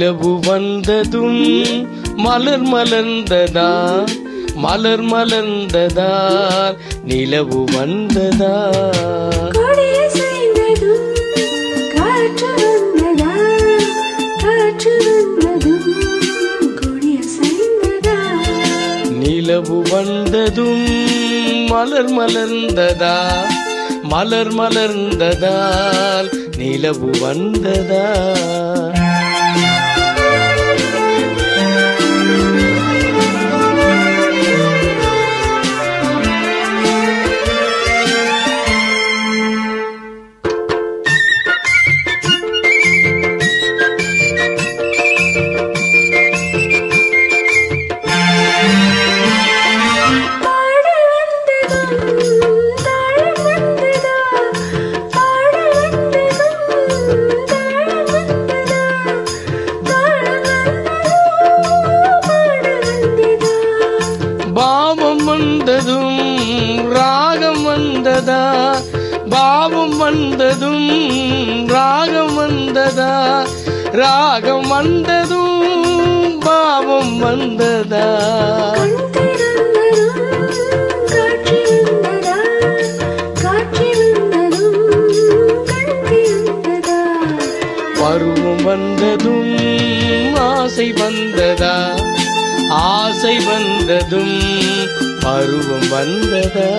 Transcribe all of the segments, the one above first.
நிலவு வந்ததும் மலர் மலர்ந்ததா மலர் மலர்ந்ததா நிலவு வந்ததா நிலவு வந்ததும் மலர் மலர்ந்ததா மலர் மலர்ந்ததால் நிலவு வந்ததா பாவம் வந்ததும் ராகம் வந்ததா பாவம் வந்ததும் ராகம் வந்ததா ராகம் வந்ததும் பாவம் வந்ததா பருவம் வந்ததும் ஆசை வந்ததா ஆசை வந்ததும் பருவம் வந்ததா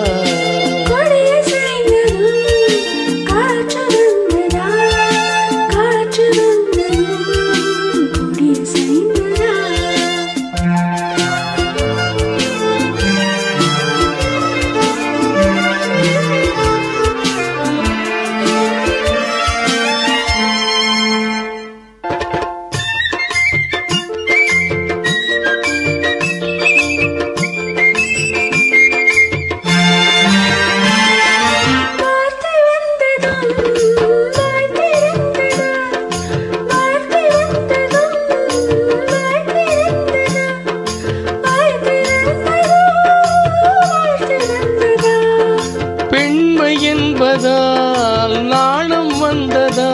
என்பதால் நாணம் வந்ததா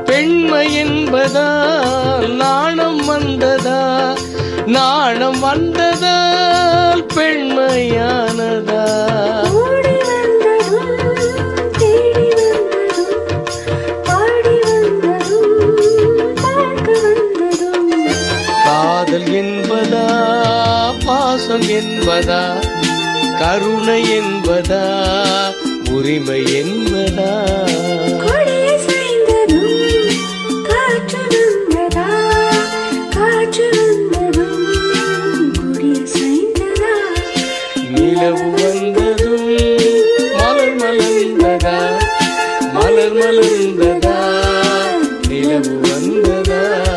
பெண்மை என்பதால் நாணம் வந்ததா நாணம் வந்ததால் பெண்மையானதா காதல் என்பதா பாசம் என்பதா கருணை என்பதா உரிமை என்பதா நிலவு வந்ததும் மலர் மலர்ந்ததா மலர் மலர்ந்ததா நிலவு வந்ததா